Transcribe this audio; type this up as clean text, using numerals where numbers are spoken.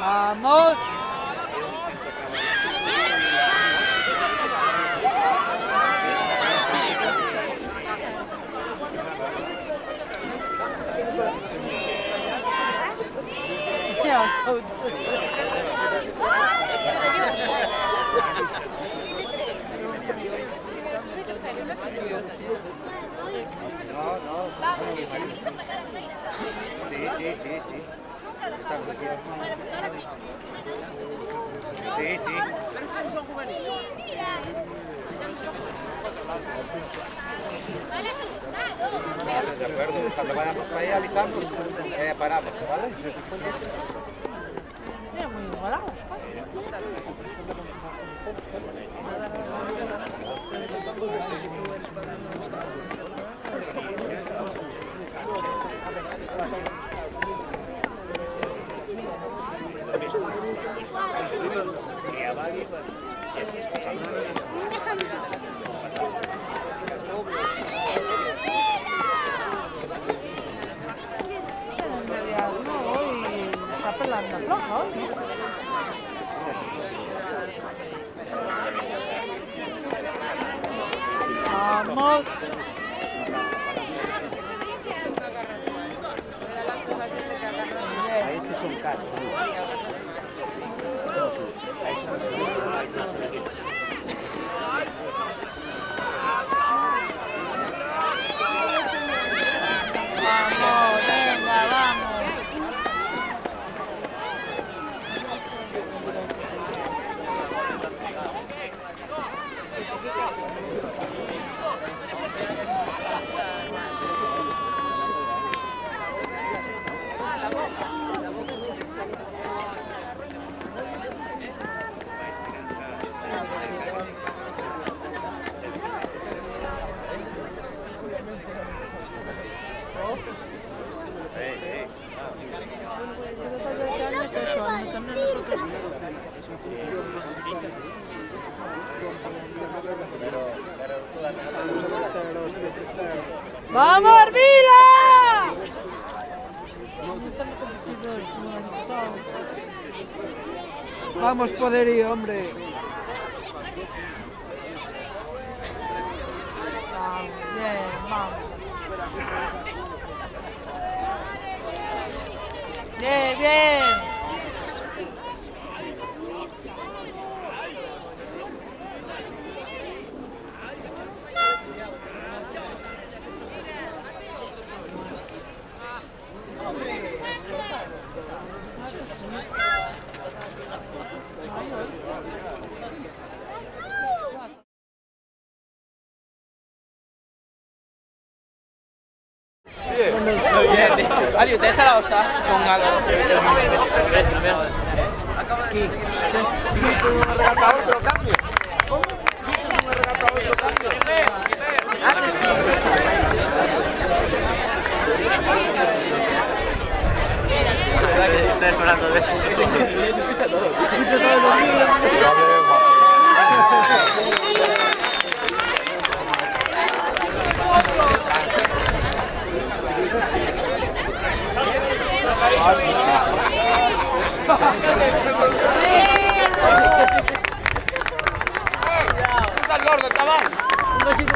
Vamos. Sí. Sí. De acuerdo, cuando vayamos para allá avisamos, paramos, ¿vale? Mira, muy igualado. En realidad no, hoy está pelando floja hoy, ¿no? Vamos. Ahí este son cachos. Vamos, venga, vamos. ¡Vamos, Arvila! Vamos, poderío, hombre. Bien, vamos. Bien. Ali, ¿ustedes se la gusta? Con algo. Aquí. ¿Viste una regata a otro cambio? ¿Cómo? ¿Viste una regata a otro cambio? ¿Ah, que sí? La verdad que sí, estoy esperando de eso. Se escucha todo. Se escucha todo los días. ¡Está el gordo, chaval! Un besito.